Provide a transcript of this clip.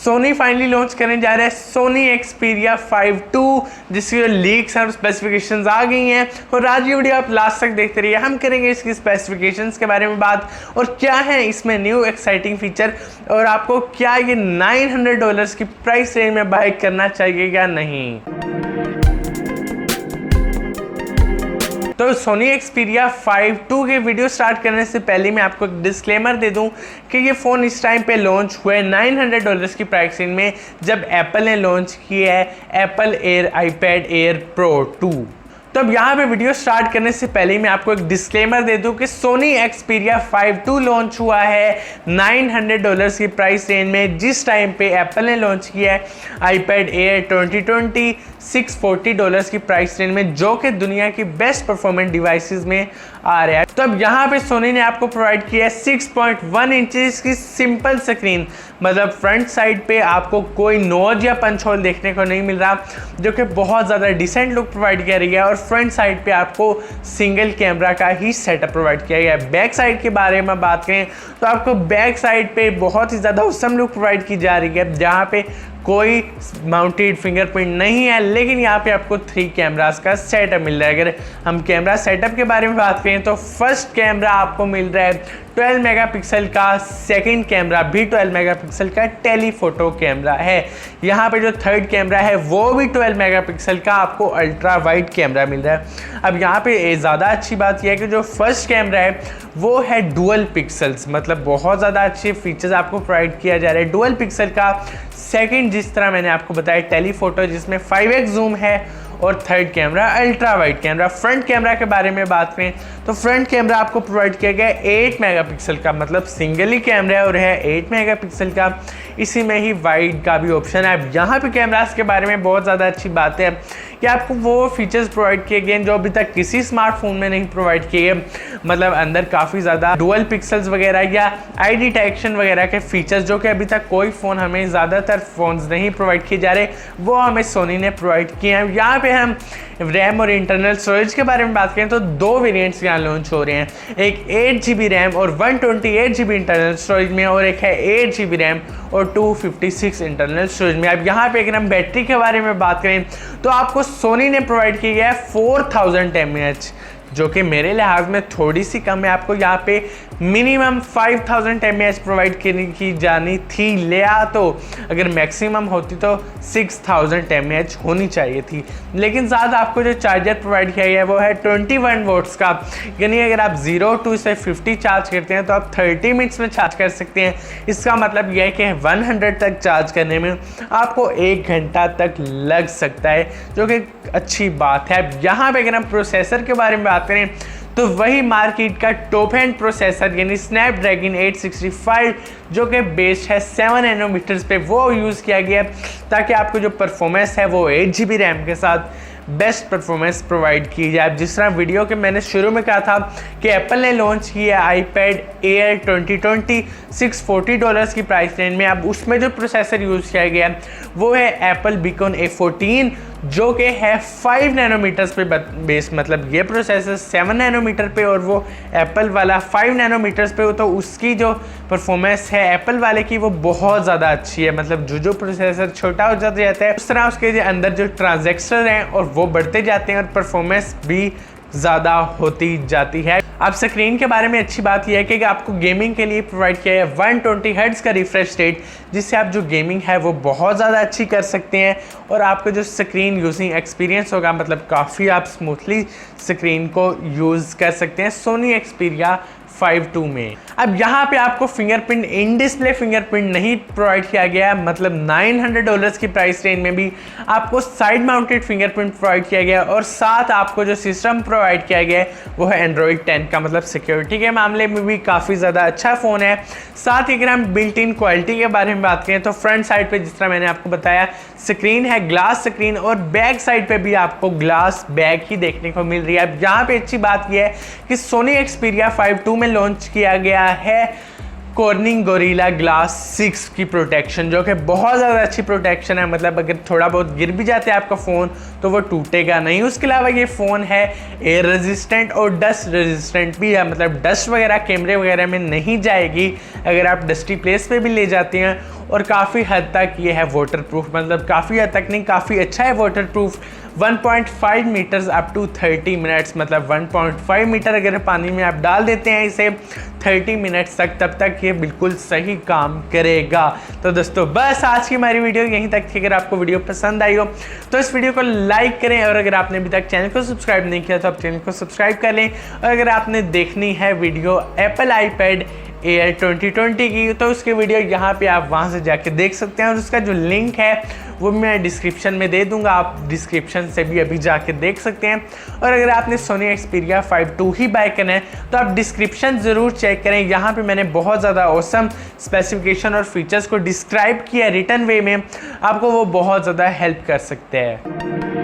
Soni finally launch करने जा रहा है सोनी Xperia 5 II, जिसकी लीक्स और स्पेसिफिकेशंस आ गई हैं। और आज ये वीडियो आप लास्ट तक देखते रहिए। हम करेंगे इसकी स्पेसिफिकेशंस के बारे में बात और क्या है इसमें न्यू एक्साइटिंग फीचर, और आपको क्या ये $900 की प्राइस रेंज में बाय करना चाहिए या नहीं। तो सोनी Xperia 5 II के वीडियो स्टार्ट करने से पहले मैं आपको एक डिस्क्लेमर दे दूं कि ये फ़ोन इस टाइम पे लॉन्च हुए $900 की प्राइस रेंज में, जब एप्पल ने लॉन्च किया है Apple air iPad Air Pro 2। तो अब यहाँ पे वीडियो स्टार्ट करने से पहले मैं आपको एक डिस्क्लेमर दे दूं कि सोनी Xperia 5 II लॉन्च हुआ है $900 की प्राइस रेंज में, जिस टाइम पे एप्पल ने लॉन्च किया है iPad Air 2020 $640 की प्राइस रेंज में, जो कि दुनिया की बेस्ट परफॉर्मेंस डिवाइसेस में आ रहा है। तो अब यहाँ पे सोनी ने आपको प्रोवाइड किया है 6.1 इंचेस की सिंपल स्क्रीन, मतलब फ्रंट साइड पे आपको कोई नोज या पंच होल देखने को नहीं मिल रहा, जो कि बहुत ज़्यादा डिसेंट लुक प्रोवाइड किया रही है। और फ्रंट साइड पे आपको सिंगल कैमरा का ही सेटअप प्रोवाइड किया गया है। बैक साइड के बारे में बात करें तो आपको बैक साइड पे बहुत ही ज़्यादा औसम लुक प्रोवाइड की जा रही है, जहाँ पे कोई माउंटेड फिंगरप्रिंट नहीं है, लेकिन यहाँ पे आपको 3 कैमरास का सेटअप मिल रहा है। अगर हम कैमरा सेटअप के बारे में बात करें तो फर्स्ट कैमरा आपको मिल रहा है 12 मेगापिक्सल का, सेकंड कैमरा भी 12 मेगापिक्सल का टेलीफोटो कैमरा है। यहाँ पे जो थर्ड कैमरा है वो भी 12 मेगापिक्सल का आपको अल्ट्रा वाइड कैमरा मिल रहा है। अब यहाँ पे ज़्यादा अच्छी बात यह है कि जो फर्स्ट कैमरा है वो है डुअल पिक्सल्स, मतलब बहुत ज़्यादा अच्छे फीचर्स आपको प्रोवाइड किया जा रहा है डुअल पिक्सल का। सेकंड, जिस तरह मैंने आपको बताया, टेलीफोटो जिसमें 5x जूम है, और third camera ultra wide camera. Front camera के बारे में बात करें तो फ्रंट कैमरा आपको प्रोवाइड किया गया है 8 मेगापिक्सल का, मतलब सिंगल ही कैमरा है और है 8 मेगापिक्सल का। इसी में ही वाइड का भी ऑप्शन है। अब यहाँ पे कैमरास के बारे में बहुत ज़्यादा अच्छी बात है कि आपको वो फीचर्स प्रोवाइड किए गए हैं जो अभी तक किसी स्मार्टफोन में नहीं प्रोवाइड किए गए, मतलब अंदर काफ़ी ज़्यादा डुअल पिक्सल्स वगैरह या आई डिटेक्शन वगैरह के फीचर्स, जो कि अभी तक कोई फ़ोन हमें ज़्यादातर फ़ोन्स नहीं प्रोवाइड किए जा रहे, वो हमें सोनी ने प्रोवाइड किए हैं। यहाँ पे हम रैम और इंटरनल स्टोरेज के बारे में बात करें तो 2 वेरिएंट्स यहाँ लॉन्च हो रहे हैं, एक 8GB रैम और 128GB इंटरनल स्टोरेज में, और एक है 8GB रैम और 256 इंटरनल स्टोरेज में। अब यहाँ पे अगर हम बैटरी के बारे में बात करें तो आपको सोनी ने प्रोवाइड किया है 4000 mAh, जो कि मेरे लिहाज में थोड़ी सी कम है। आपको यहाँ पे मिनिमम 5000 mAh प्रोवाइड की जानी थी, लिया तो अगर मैक्सिमम होती तो 6000 mAh होनी चाहिए थी। लेकिन साथ आपको जो चार्जर प्रोवाइड किया गया है वो है 21 वोल्ट्स का, यानी अगर आप 0 to 50 चार्ज करते हैं तो आप 30 मिनट्स में चार्ज कर सकते हैं। इसका मतलब यह है कि 100 तक चार्ज करने में आपको 1 घंटा तक लग सकता है, जो कि अच्छी बात है। यहाँ पे अगर हम प्रोसेसर के बारे में बात करें तो वही मार्केट का टॉप एंड प्रोसेसर यानी स्नैपड्रैगन 865, जो कि बेस्ड है 7 नैनोमीटर्स पे, वो यूज़ किया गया ताकि आपको जो परफॉर्मेंस है वो 8GB रैम के साथ बेस्ट परफॉर्मेंस प्रोवाइड की जाए। जिस तरह वीडियो के मैंने शुरू में कहा था कि एप्पल ने लॉन्च किया iPad Air 2020 $640 की प्राइस रेंज में। अब उसमें जो प्रोसेसर यूज़ किया गया वो है एप्पल बीकॉन A14, जो कि है 5 नैनोमीटर्स पे बेस, मतलब ये प्रोसेसर 7 नैनोमीटर पे और वो एप्पल वाला 5 नैनोमीटर्स पे हो, तो उसकी जो परफॉर्मेंस है एप्पल वाले की वो बहुत ज़्यादा अच्छी है। मतलब जो प्रोसेसर छोटा हो जाता है उस तरह उसके अंदर जो ट्रांजेक्टर हैं और वो बढ़ते जाते हैं और परफॉर्मेंस भी ज़्यादा होती जाती है। अब स्क्रीन के बारे में अच्छी बात यह है कि आपको गेमिंग के लिए प्रोवाइड किया है 120 हर्ट्ज़ का रिफ्रेश रेट, जिससे आप जो गेमिंग है वो बहुत ज़्यादा अच्छी कर सकते हैं और आपका जो स्क्रीन यूजिंग एक्सपीरियंस होगा, मतलब काफ़ी आप स्मूथली स्क्रीन को यूज़ कर सकते हैं सोनी Xperia 5 II में। अब यहाँ पे आपको फिंगरप्रिंट इन डिस्प्ले फिंगरप्रिंट नहीं प्रोवाइड किया गया, मतलब $900 की प्राइस रेंज में भी आपको साइड माउंटेड फिंगरप्रिंट प्रोवाइड किया गया, और साथ आपको जो सिस्टम प्रोवाइड किया गया है वो है Android 10 का, मतलब सिक्योरिटी के मामले में भी काफ़ी ज़्यादा अच्छा फ़ोन है। साथ ही अगर हम बिल्ट इन क्वालिटी के बारे में बात करें तो फ्रंट साइड पे जिस तरह मैंने आपको बताया स्क्रीन है ग्लास स्क्रीन, और बैक साइड पे भी आपको ग्लास बैक ही देखने को मिल रही है। अब यहाँ पे अच्छी बात यह है कि सोनी Xperia 5 II में लॉन्च किया गया है कॉर्निंग गोरिल्ला ग्लास 6 की प्रोटेक्शन, जो कि बहुत ज़्यादा अच्छी प्रोटेक्शन है। मतलब अगर थोड़ा बहुत गिर भी जाता है आपका फ़ोन तो वो टूटेगा नहीं। उसके अलावा ये फ़ोन है एयर रेजिस्टेंट और डस्ट रेजिस्टेंट भी है, मतलब डस्ट वगैरह कैमरे वगैरह में नहीं जाएगी अगर आप डस्टी प्लेस पे भी ले जाते हैं। और काफ़ी हद तक ये है वाटर प्रूफ, मतलब काफ़ी हद तक नहीं, काफ़ी अच्छा है waterproof. 1.5 metres up to 30 minutes, मतलब 1.5 मीटर अगर पानी में आप डाल देते हैं इसे 30 मिनट्स तक, तब तक ये बिल्कुल सही काम करेगा। तो दोस्तों बस आज की हमारी वीडियो यहीं तक थी। अगर आपको वीडियो पसंद आई हो तो इस वीडियो को लाइक करें, और अगर आपने अभी तक चैनल को सब्सक्राइब नहीं किया तो आप चैनल को सब्सक्राइब कर लें। और अगर आपने देखनी है वीडियो एप्पल आईपैड एयर 2020 की, तो उसकी वीडियो यहाँ पे आप वहाँ से जाके देख सकते हैं, और उसका जो लिंक है वो मैं डिस्क्रिप्शन में दे दूंगा, आप डिस्क्रिप्शन से भी अभी जाके देख सकते हैं। और अगर आपने Sony Xperia 5 II ही बाय करना है तो आप डिस्क्रिप्शन ज़रूर चेक करें, यहाँ पे मैंने बहुत ज़्यादा ऑसम स्पेसिफिकेशन और फीचर्स को डिस्क्राइब किया रिटर्न वे में, आपको वो बहुत ज़्यादा हेल्प कर सकते हैं।